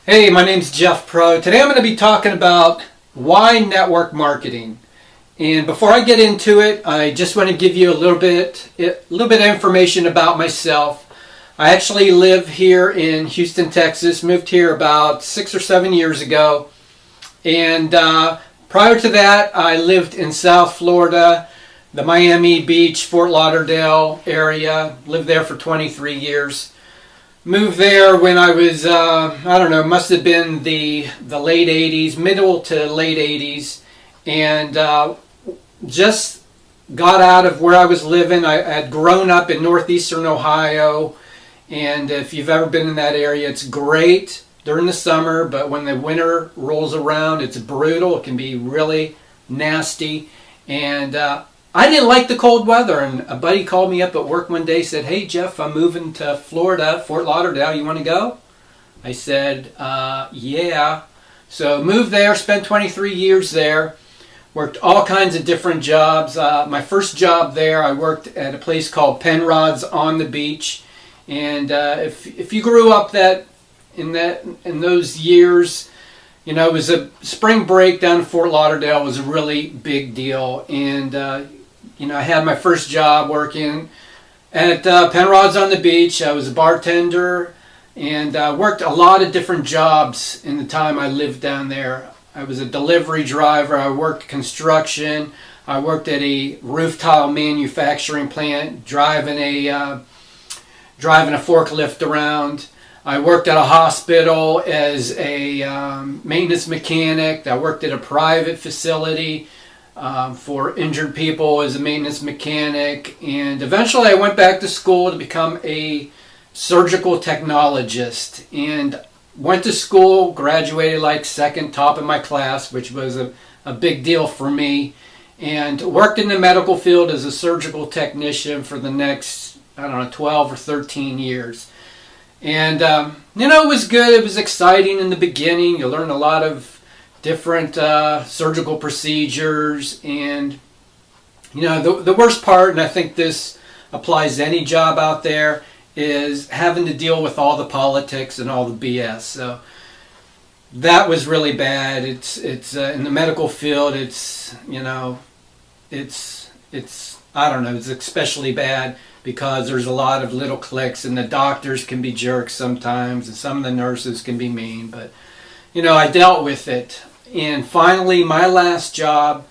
Hey, my name's Jeff Prow. Today I'm going to be talking about why network marketing. And before I get into it, I just want to give you a little bit of information about myself. I actually live here in Houston, Texas. Moved here about 6 or 7 years ago. And prior to that, I lived in South Florida, the Miami Beach, Fort Lauderdale area. Lived there for 23 years. Moved there when I was, I don't know, must have been the late 80s, middle to late 80s. And just got out of where I was living. I had grown up in northeastern Ohio. And if you've ever been in that area, it's great during the summer. But when the winter rolls around, it's brutal. It can be really nasty. And I didn't like the cold weather, and a buddy called me up at work one day, said, "Hey Jeff, I'm moving to Florida, Fort Lauderdale, you want to go?" I said, yeah. So moved there, spent 23 years there, worked all kinds of different jobs. My first job there, I worked at a place called Penrod's on the beach. And if you grew up in those years, you know, it was a spring break down in Fort Lauderdale was a really big deal. And you know, I had my first job working at Penrod's on the beach. I was a bartender and worked a lot of different jobs in the time I lived down there. I was a delivery driver. I worked construction. I worked at a roof tile manufacturing plant, driving a forklift around. I worked at a hospital as a maintenance mechanic. I worked at a private facility for injured people as a maintenance mechanic, and eventually I went back to school to become a surgical technologist, and went to school, graduated like second top in my class, which was a big deal for me, and worked in the medical field as a surgical technician for the next, I don't know, 12 or 13 years. And you know, it was good. It was exciting in the beginning. You learn a lot of different surgical procedures, and you know, the worst part, and I think this applies to any job out there, is having to deal with all the politics and all the BS. So that was really bad. It's in the medical field, it's, you know, it's I don't know, it's especially bad because there's a lot of little cliques, and the doctors can be jerks sometimes, and some of the nurses can be mean, but you know, I dealt with it. And finally, my last job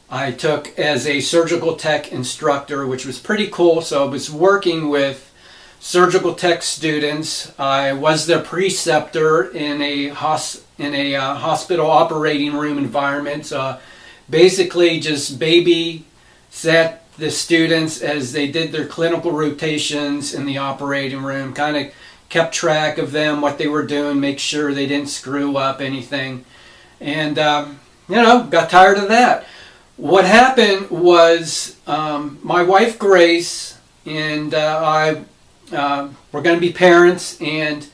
I took as a surgical tech instructor, which was pretty cool. So I was working with surgical tech students. I was their preceptor in a hospital operating room environment. So basically just babysat the students as they did their clinical rotations in the operating room, kind of kept track of them, what they were doing, make sure they didn't screw up anything. And, you know, got tired of that. What happened was my wife Grace and I were going to be parents, and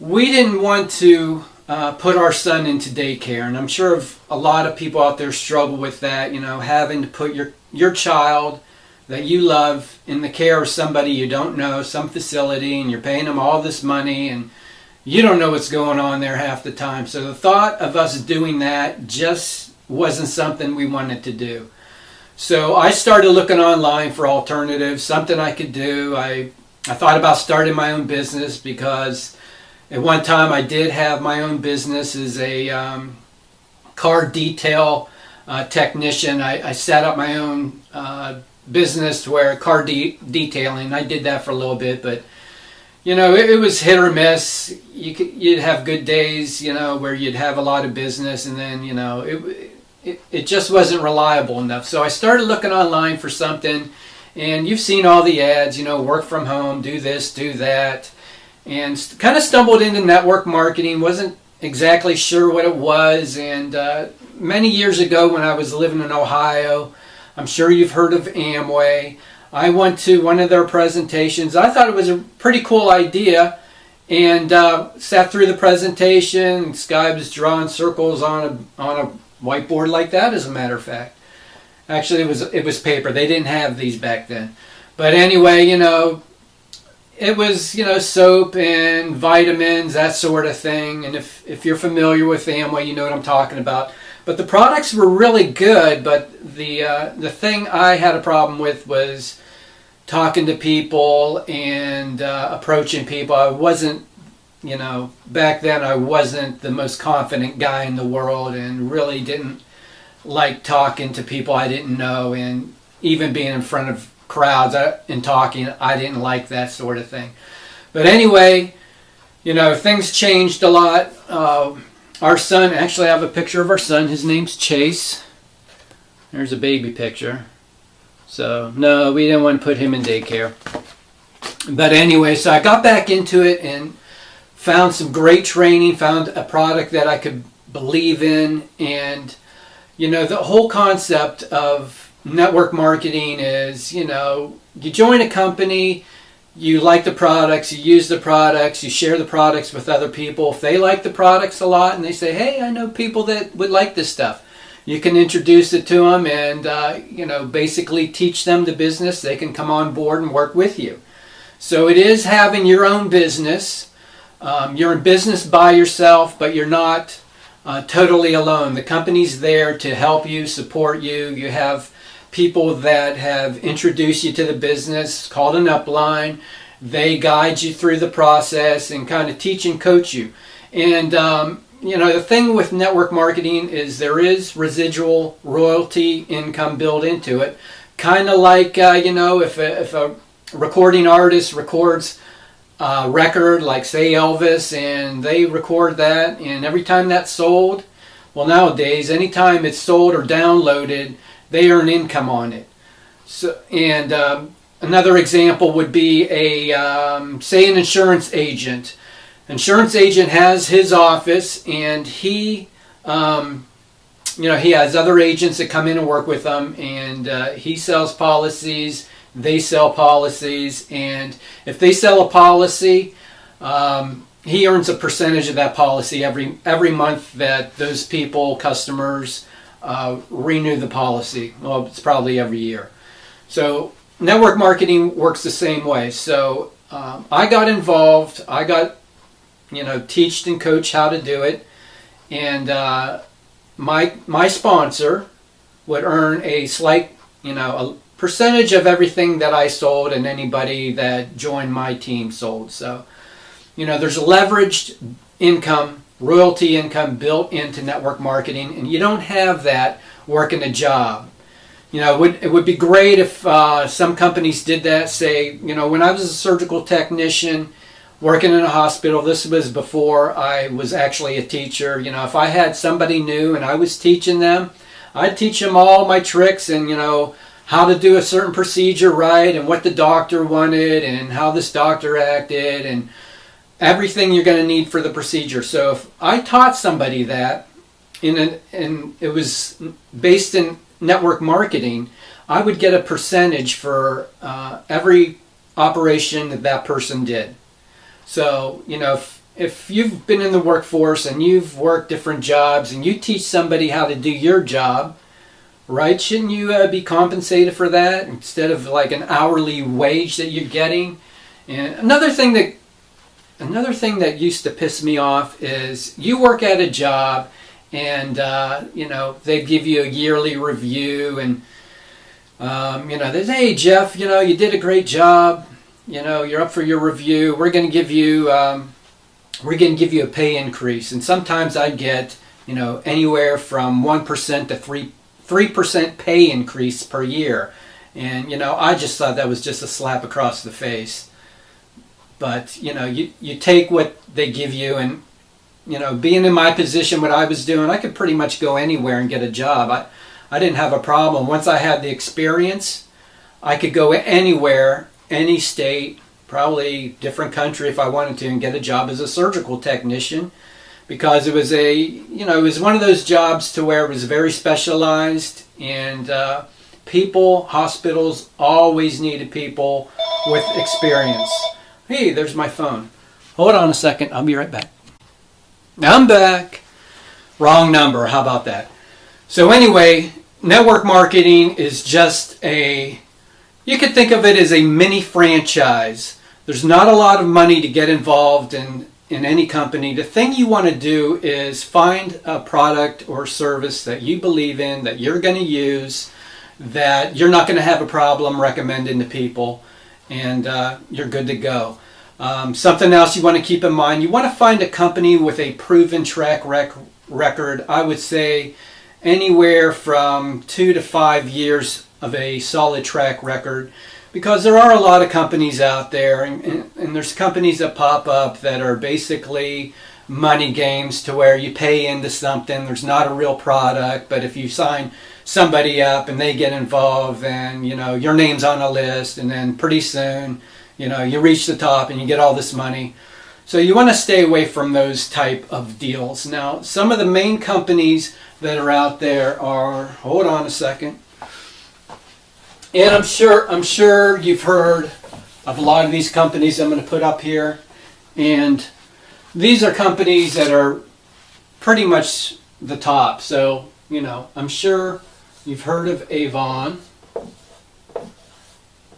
we didn't want to put our son into daycare. And I'm sure a lot of people out there struggle with that, you know, having to put your child that you love in the care of somebody you don't know, some facility, and you're paying them all this money, and you don't know what's going on there half the time. So the thought of us doing that just wasn't something we wanted to do. So I started looking online for alternatives, something I could do. I thought about starting my own business, because at one time I did have my own business as a car detail technician. I set up my own business where car detailing. I did that for a little bit, but you know, it was hit or miss. You'd have good days, you know, where you'd have a lot of business, and then, you know, it just wasn't reliable enough. So I started looking online for something, and you've seen all the ads, you know, work from home, do this, do that, and kind of stumbled into network marketing. Wasn't exactly sure what it was, and many years ago when I was living in Ohio, I'm sure you've heard of Amway. I went to one of their presentations. I thought it was a pretty cool idea, and sat through the presentation. This guy was drawing circles on a whiteboard like that, as a matter of fact. Actually, it was paper. They didn't have these back then. But anyway, you know, it was, soap and vitamins, that sort of thing. And if you're familiar with Amway, you know what I'm talking about. But the products were really good, but the thing I had a problem with was talking to people and approaching people. I wasn't, back then I wasn't the most confident guy in the world, and really didn't like talking to people I didn't know, and even being in front of crowds and talking, I didn't like that sort of thing. But anyway, things changed a lot. Our son, actually I have a picture of our son, his name's Chase. There's a baby picture. So no, we didn't want to put him in daycare. But anyway, so I got back into it and found some great training, found a product that I could believe in. And the whole concept of network marketing is, you join a company, you like the products, you use the products, you share the products with other people. If they like the products a lot and they say, hey, I know people that would like this stuff, you can introduce it to them and, basically teach them the business. They can come on board and work with you. So it is having your own business. You're in business by yourself, but you're not totally alone. The company's there to help you, support you. You have people that have introduced you to the business, called an upline. They guide you through the process and kind of teach and coach you. And the thing with network marketing is there is residual royalty income built into it. Kind of like, if a recording artist records a record, like say Elvis, and they record that, and every time that's sold, well, nowadays, anytime it's sold or downloaded, they earn income on it. So, and another example would be say an insurance agent. Insurance agent has his office, and he has other agents that come in and work with them, and he sells policies, they sell policies, and if they sell a policy, he earns a percentage of that policy every month that those people, customers, renew the policy. Well, it's probably every year. So network marketing works the same way. So I got involved. I got teached and coached how to do it, and my sponsor would earn a slight a percentage of everything that I sold and anybody that joined my team sold. So there's leveraged income, royalty income built into network marketing, and you don't have that working a job. It would be great if some companies did that. Say, when I was a surgical technician working in a hospital, this was before I was actually a teacher. If I had somebody new and I was teaching them, I'd teach them all my tricks and, how to do a certain procedure right, and what the doctor wanted, and how this doctor acted, and everything you're going to need for the procedure. So if I taught somebody that, and it was based in network marketing, I would get a percentage for every operation that person did. So, if you've been in the workforce and you've worked different jobs and you teach somebody how to do your job, right, shouldn't you be compensated for that instead of like an hourly wage that you're getting? And another thing that used to piss me off is you work at a job and, they give you a yearly review and, they say, hey, Jeff, you did a great job. You're up for your review. We're going to give you a pay increase. And sometimes I get, anywhere from 1% to 3% pay increase per year. And, I just thought that was just a slap across the face. But, you take what they give you, and, being in my position, what I was doing, I could pretty much go anywhere and get a job. I didn't have a problem. Once I had the experience, I could go anywhere, any state, probably different country if I wanted to, and get a job as a surgical technician, because it was it was one of those jobs to where it was very specialized, and hospitals always needed people with experience. Hey, there's my phone. Hold on a second, I'll be right back. I'm back. Wrong number, how about that? So anyway, network marketing is just you could think of it as a mini franchise. There's not a lot of money to get involved in any company. The thing you want to do is find a product or service that you believe in, that you're going to use, that you're not going to have a problem recommending to people, and you're good to go. Something else you want to keep in mind, you want to find a company with a proven track record. I would say anywhere from 2 to 5 years of a solid track record, because there are a lot of companies out there, and there's companies that pop up that are basically money games, to where you pay into something, there's not a real product, but if you sign somebody up and they get involved, then your name's on a list, and then pretty soon you reach the top and you get all this money. So you want to stay away from those type of deals. Now, some of the main companies that are out there are, hold on a second, and I'm sure you've heard of a lot of these companies I'm going to put up here, and these are companies that are pretty much the top. So I'm sure you've heard of Avon.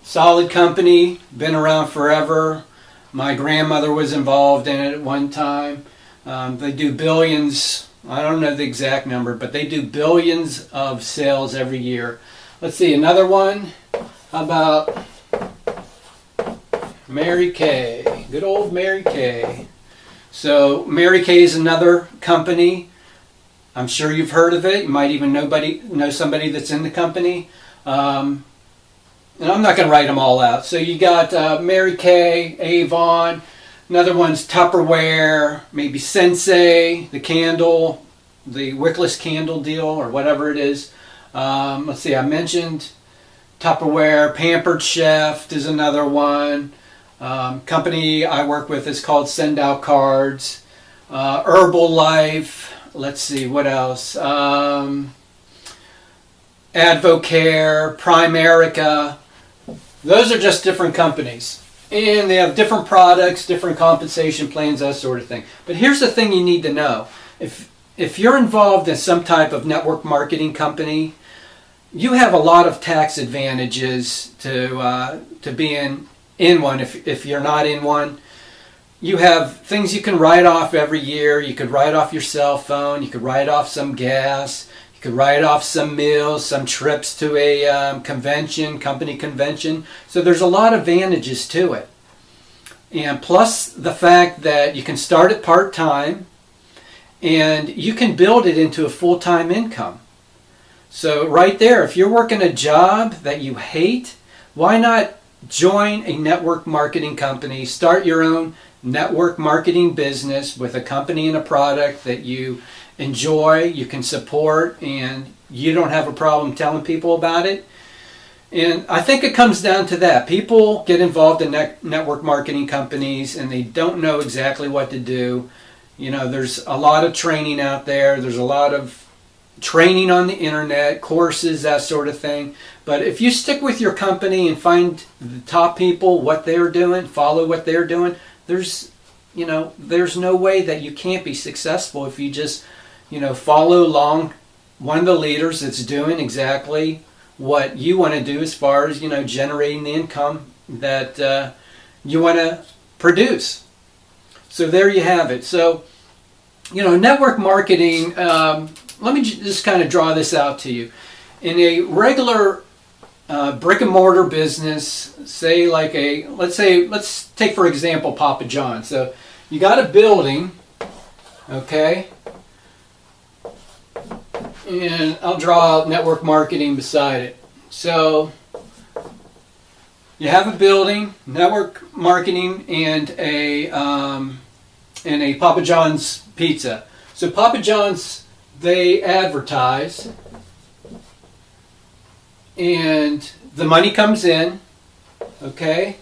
Solid company, been around forever. My grandmother was involved in it at one time. They do billions, I don't know the exact number, but they do billions of sales every year. Let's see, another one. How about Mary Kay? Good old Mary Kay. So Mary Kay is another company. I'm sure you've heard of it. You might even know somebody that's in the company. And I'm not going to write them all out. So you got Mary Kay, Avon. Another one's Tupperware, maybe Sensei, the candle, the wickless candle deal, or whatever it is. Let's see, I mentioned Tupperware. Pampered Chef is another one. Company I work with is called Send Out Cards. Herbalife. Let's see, what else? Advocare, Primerica. Those are just different companies. And they have different products, different compensation plans, that sort of thing. But here's the thing you need to know. If you're involved in some type of network marketing company, you have a lot of tax advantages to being in one. If you're not in one, you have things you can write off every year. You could write off your cell phone. You could write off some gas. You could write off some meals, some trips to a convention, company convention. So there's a lot of advantages to it. And plus the fact that you can start it part-time and you can build it into a full-time income. So right there, if you're working a job that you hate, why not join a network marketing company, start your own network marketing business with a company and a product that you enjoy, you can support, and you don't have a problem telling people about it. And I think it comes down to that. People get involved in network marketing companies and they don't know exactly what to do. There's a lot of training out there. There's a lot of training on the internet, courses, that sort of thing. But if you stick with your company and find the top people, what they're doing, follow what they're doing, there's no way that you can't be successful if you just, follow along one of the leaders that's doing exactly what you want to do as far as, generating the income that you want to produce. So there you have it. So, network marketing, let me just kind of draw this out to you. In a regular brick and mortar business, say like let's take for example Papa John. So you got a building, okay, and I'll draw out network marketing beside it. So you have a building, network marketing, and a Papa John's pizza. So Papa John's, they advertise, and the money comes in, okay?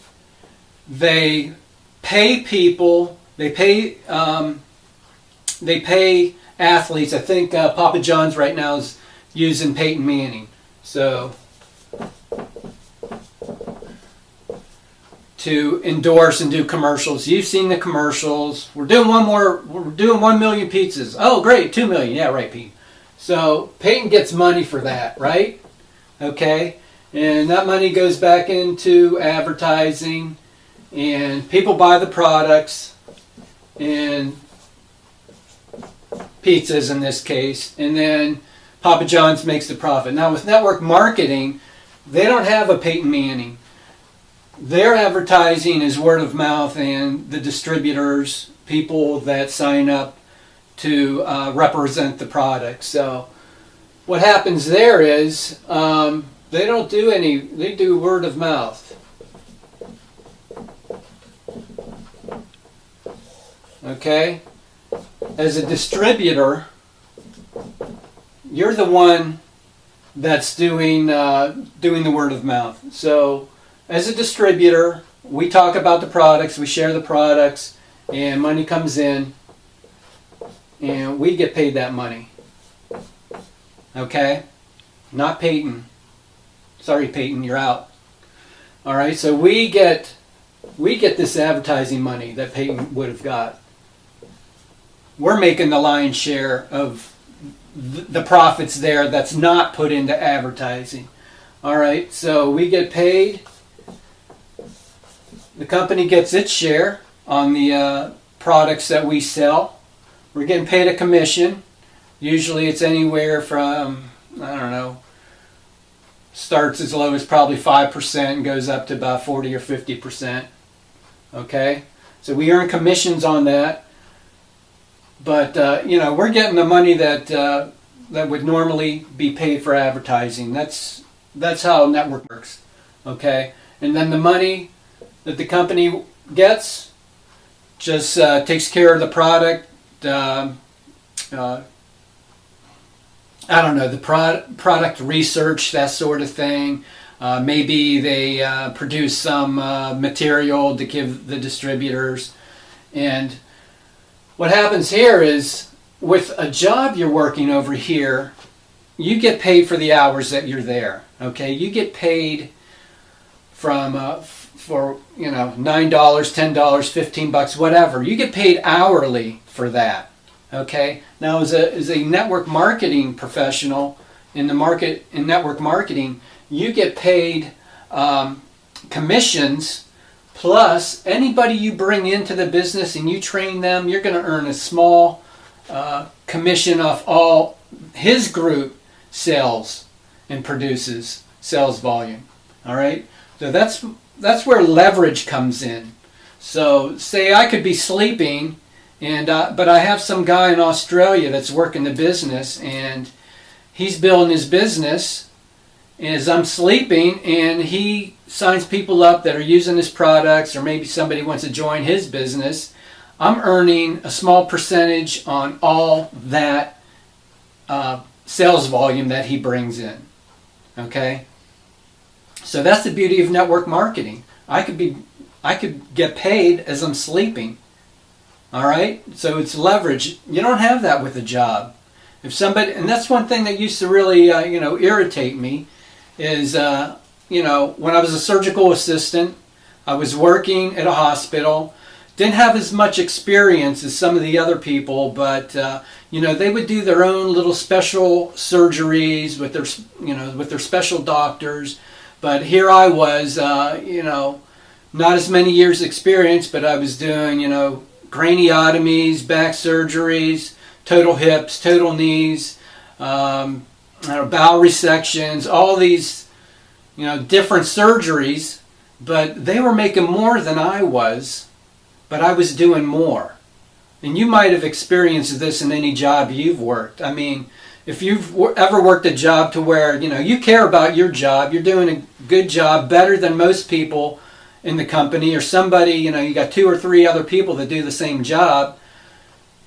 They pay people, they pay athletes. I think Papa John's right now is using Peyton Manning. So to endorse and do commercials. You've seen the commercials. We're doing 1 million pizzas. Oh, great, 2 million. Yeah, right, Pete. So Peyton gets money for that, right? Okay, and that money goes back into advertising, and people buy the products, and pizzas in this case, and then Papa John's makes the profit. Now with network marketing, they don't have a Peyton Manning. Their advertising is word of mouth and the distributors, people that sign up to represent the product. So what happens there is they don't do any, they do word of mouth. Okay? As a distributor, you're the one that's doing the word of mouth. So as a distributor, we talk about the products, we share the products, and money comes in, and we get paid that money. Okay? Not Peyton. Sorry, Peyton, you're out. All right, so we get this advertising money that Peyton would have got. We're making the lion's share of the profits there that's not put into advertising. All right, so we get paid. The company gets its share on the products that we sell. We're getting paid a commission. Usually it's anywhere from, I don't know, starts as low as probably 5% and goes up to about 40 or 50%. Okay, so we earn commissions on that. But you know, we're getting the money that that would normally be paid for advertising. That's how a network works. Okay, and then the money that the company gets just takes care of the product. I don't know, the product research, that sort of thing. Maybe they produce some material to give the distributors. And what happens here is, with a job you're working over here, you get paid for the hours that you're there. Okay, you get paid from for, you know, $9, $10, $15, whatever. You get paid hourly for that. Okay. Now, as a network marketing professional in network marketing, you get paid commissions. Plus, anybody you bring into the business and you train them, you're going to earn a small commission off all his group sells and produces sales volume. All right, so that's where leverage comes in. So, say I could be sleeping, and but I have some guy in Australia that's working the business, and he's building his business as I'm sleeping, and he signs people up that are using his products, or maybe somebody wants to join his business. I'm earning a small percentage on all that sales volume that he brings in. Okay, so that's the beauty of network marketing. I could get paid as I'm sleeping. All right, so it's leverage. You don't have that with a job. If somebody, and that's one thing that used to really irritate me, is when I was a surgical assistant, I was working at a hospital. Didn't have as much experience as some of the other people, but they would do their own little special surgeries with their special doctors. But here I was, not as many years experience, but I was doing, craniotomies, back surgeries, total hips, total knees, bowel resections, all these, different surgeries. But they were making more than I was, but I was doing more. And you might have experienced this in any job you've worked. I mean, if you've ever worked a job to where, you care about your job, you're doing a good job, better than most people in the company, or somebody, you got 2 or 3 other people that do the same job,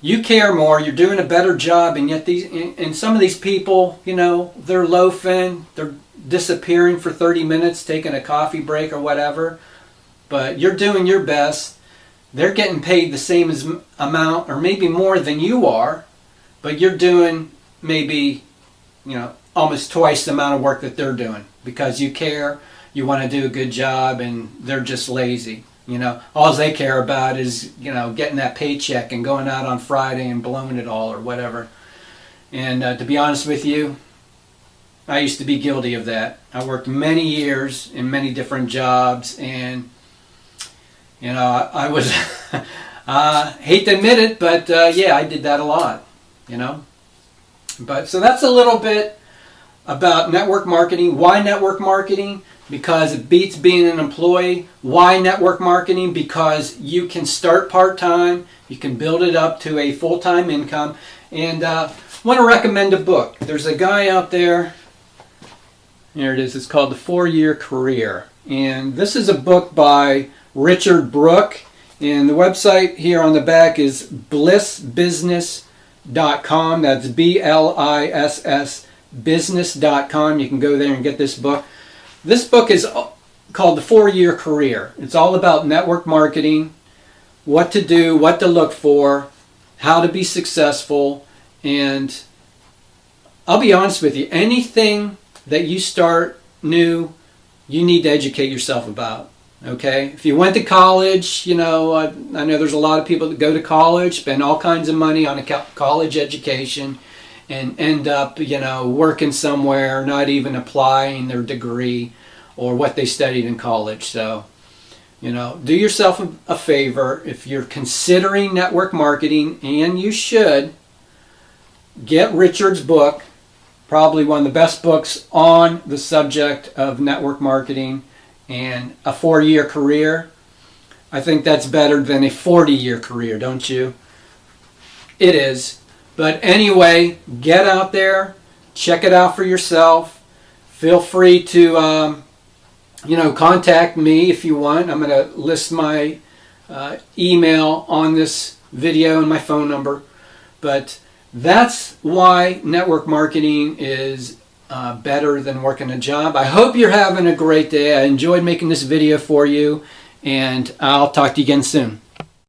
you care more, you're doing a better job, and yet some of these people, they're loafing, they're disappearing for 30 minutes, taking a coffee break or whatever, but you're doing your best. They're getting paid the same amount, or maybe more than you are, but you're doing maybe, almost twice the amount of work that they're doing, because you care, you want to do a good job, and they're just lazy. All they care about is, getting that paycheck and going out on Friday and blowing it all or whatever. And to be honest with you, I used to be guilty of that. I worked many years in many different jobs, and You know, I was, hate to admit it, but yeah, I did that a lot, you know. But so that's a little bit about network marketing. Why network marketing? Because it beats being an employee. Why network marketing? Because you can start part-time, you can build it up to a full-time income. And I want to recommend a book. There's a guy out there, here it is, it's called The 4-Year Career. And this is a book by Richard Brooke. And the website here on the back is blissbusiness.com. That's BLISS business.com. You can go there and get this book. This book is called The 4-Year Career. It's all about network marketing, what to do, what to look for, how to be successful. And I'll be honest with you, anything that you start new, you need to educate yourself about. Okay? If you went to college, you know, I know there's a lot of people that go to college, spend all kinds of money on a college education, and end up, you know, working somewhere, not even applying their degree or what they studied in college. So, you know, do yourself a favor. If you're considering network marketing, and you should, get Richard's book, probably one of the best books on the subject of network marketing. And A 4-Year Career, I think that's better than a 40-year career, don't you? It is. But anyway, get out there, check it out for yourself. Feel free to, you know, contact me if you want. I'm going to list my email on this video and my phone number. But that's why network marketing is better than working a job. I hope you're having a great day. I enjoyed making this video for you, and I'll talk to you again soon.